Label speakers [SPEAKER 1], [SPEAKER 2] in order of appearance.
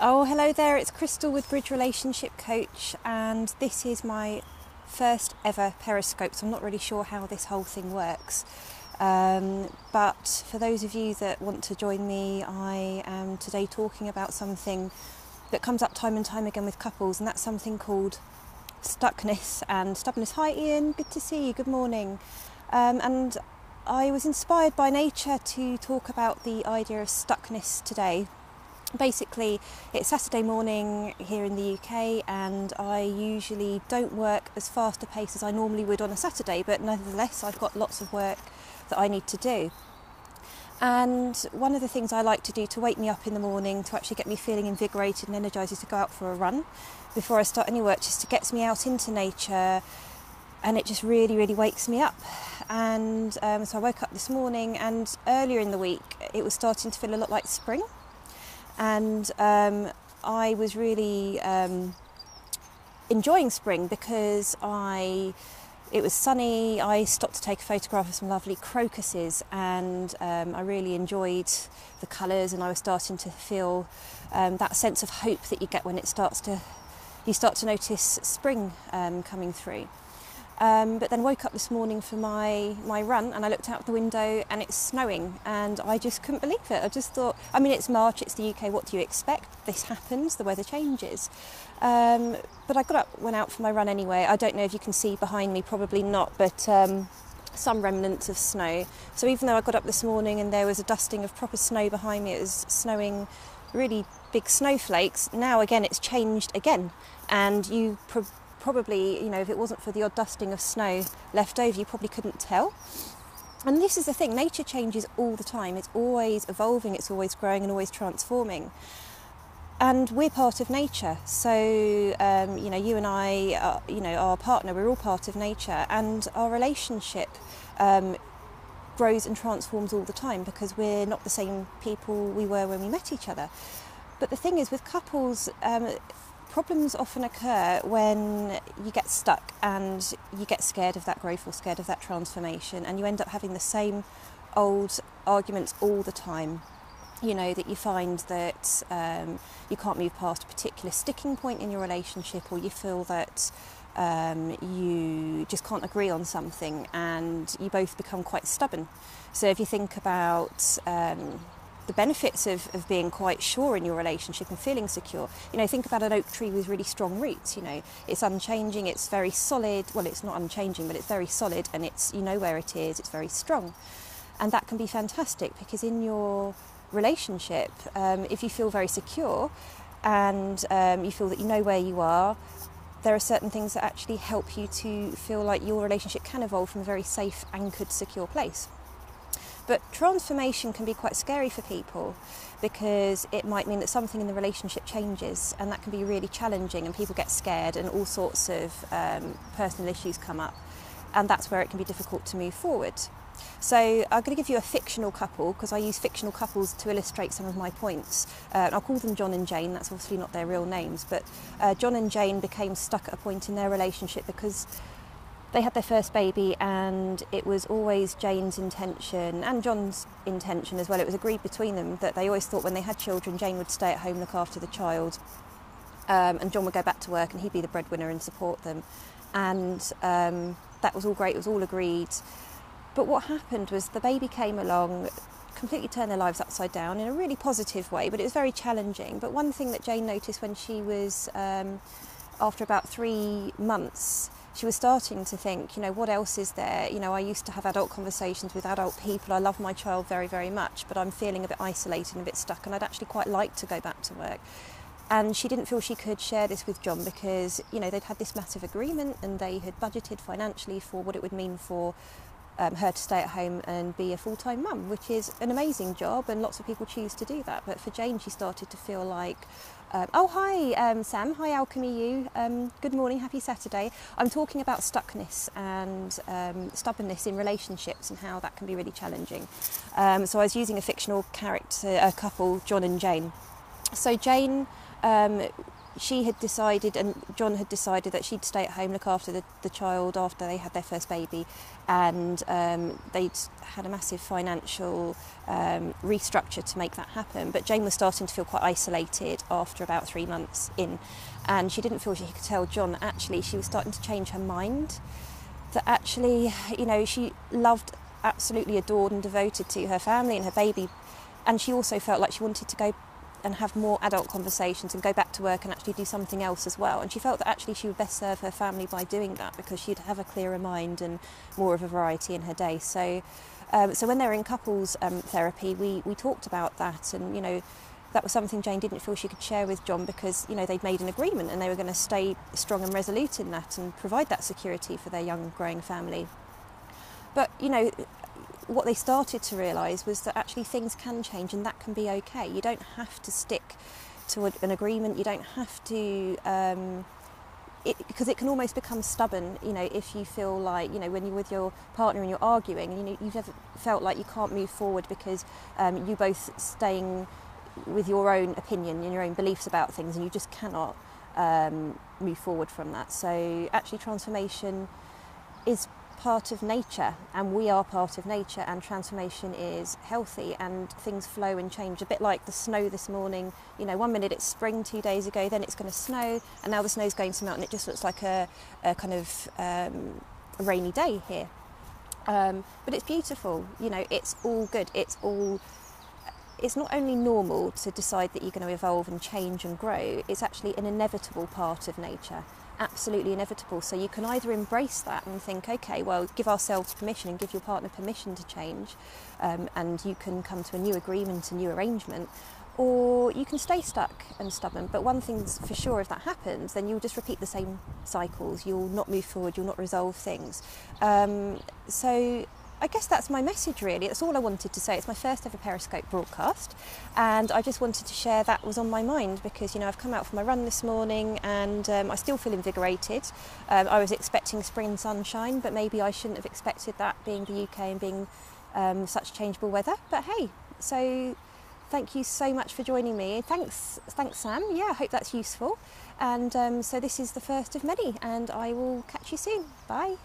[SPEAKER 1] Oh, hello there, it's Crystal with Bridge Relationship Coach, and this is my first ever Periscope, so I'm not really sure how this whole thing works. But for those of you that want to join me, I am today talking about something that comes up time and time again with couples, and that's something called stuckness and stubbornness. Hi Ian, good to see you, good morning. And I was inspired by nature to talk about the idea of stuckness today. Basically, it's Saturday morning here in the UK, and I usually don't work as fast a pace as I normally would on a Saturday, but nevertheless I've got lots of work that I need to do. And one of the things I like to do to wake me up in the morning, to actually get me feeling invigorated and energised, is to go out for a run before I start any work, just to get me out into nature, and it just really wakes me up. And so I woke up this morning, and earlier in the week it was starting to feel a lot like spring. And I was really enjoying spring because it was sunny. I stopped to take a photograph of some lovely crocuses, and I really enjoyed the colours, and I was starting to feel that sense of hope that you get when you start to notice spring coming through. But then woke up this morning for my run, and I looked out the window and it's snowing, and I just couldn't believe it. I just thought, I mean, it's March, it's the UK, what do you expect? This happens, the weather changes. But I got up, went out for my run anyway. I don't know if you can see behind me, probably not, but some remnants of snow. So even though I got up this morning and there was a dusting of proper snow behind me, it was snowing really big snowflakes. Now again, it's changed again, and you probably, if it wasn't for the odd dusting of snow left over, you probably couldn't tell. And this is the thing, nature changes all the time. It's always evolving, it's always growing and always transforming. And we're part of nature. So, you and I, our partner, we're all part of nature, and our relationship grows and transforms all the time, because we're not the same people we were when we met each other. But the thing is, with couples, problems often occur when you get stuck and you get scared of that growth or scared of that transformation, and you end up having the same old arguments all the time. That you find that you can't move past a particular sticking point in your relationship, or you feel that you just can't agree on something, and you both become quite stubborn. So if you think about the benefits of being quite sure in your relationship and feeling secure, think about an oak tree with really strong roots. It's unchanging, it's very solid. Well, it's not unchanging, but it's very solid, and it's, where it is, it's very strong. And that can be fantastic, because in your relationship, if you feel very secure and you feel that you know where you are, there are certain things that actually help you to feel like your relationship can evolve from a very safe, anchored, secure place. But transformation can be quite scary for people, because it might mean that something in the relationship changes, and that can be really challenging, and people get scared, and all sorts of personal issues come up, and that's where it can be difficult to move forward. So I'm going to give you a fictional couple, because I use fictional couples to illustrate some of my points. I'll call them John and Jane. That's obviously not their real names, but John and Jane became stuck at a point in their relationship because they had their first baby, and it was always Jane's intention and John's intention as well. It was agreed between them that they always thought when they had children, Jane would stay at home, look after the child, and John would go back to work, and he'd be the breadwinner and support them. And that was all great, it was all agreed. But what happened was the baby came along, completely turned their lives upside down in a really positive way, but it was very challenging. But one thing that Jane noticed when she was, after about 3 months, she was starting to think, what else is there? I used to have adult conversations with adult people. I love my child very much, but I'm feeling a bit isolated and a bit stuck, and I'd actually quite like to go back to work. And she didn't feel she could share this with John, because, they'd had this massive agreement, and they had budgeted financially for what it would mean for her to stay at home and be a full-time mum, which is an amazing job, and lots of people choose to do that. But for Jane, she started to feel like, oh hi Sam, hi Alchemy you, good morning, happy Saturday. I'm talking about stuckness and stubbornness in relationships, and how that can be really challenging. So I was using a fictional character, a couple, John and Jane. So Jane she had decided, and John had decided, that she'd stay at home, look after the child after they had their first baby, and they'd had a massive financial restructure to make that happen. But Jane was starting to feel quite isolated after about 3 months in, and she didn't feel she could tell John that actually she was starting to change her mind, that actually, you know, she loved, absolutely adored and devoted to her family and her baby, and she also felt like she wanted to go and have more adult conversations and go back to work and actually do something else as well. And she felt that actually she would best serve her family by doing that, because she'd have a clearer mind and more of a variety in her day. So when they were in couples therapy, we talked about that, and, you know, that was something Jane didn't feel she could share with John, because, you know, they'd made an agreement and they were going to stay strong and resolute in that and provide that security for their young growing family. But, you know, what they started to realise was that actually things can change, and that can be okay. You don't have to stick to an agreement. You don't have to, because it can almost become stubborn, you know, if you feel like, you know, when you're with your partner and you're arguing, and, you know, you've never felt like you can't move forward because you both staying with your own opinion and your own beliefs about things, and you just cannot move forward from that. So actually transformation is part of nature, and we are part of nature, and transformation is healthy, and things flow and change, a bit like the snow this morning. You know, 1 minute it's spring, 2 days ago then it's going to snow, and now the snow's going to melt, and it just looks like a kind of a rainy day here, but it's beautiful. You know, it's all good. It's not only normal to decide that you're going to evolve and change and grow, it's actually an inevitable part of nature. Absolutely inevitable. So you can either embrace that and think, okay, well, give ourselves permission and give your partner permission to change, and you can come to a new agreement, a new arrangement, or you can stay stuck and stubborn. But one thing's for sure, if that happens, then you'll just repeat the same cycles. You'll not move forward, you'll not resolve things. So I guess that's my message, really. That's all I wanted to say. It's my first ever Periscope broadcast, and I just wanted to share that was on my mind, because, you know, I've come out for my run this morning, and I still feel invigorated. I was expecting spring and sunshine, but maybe I shouldn't have expected that, being the UK and being such changeable weather. But hey, so thank you so much for joining me. Thanks Sam. Yeah, I hope that's useful. And so this is the first of many, and I will catch you soon. Bye.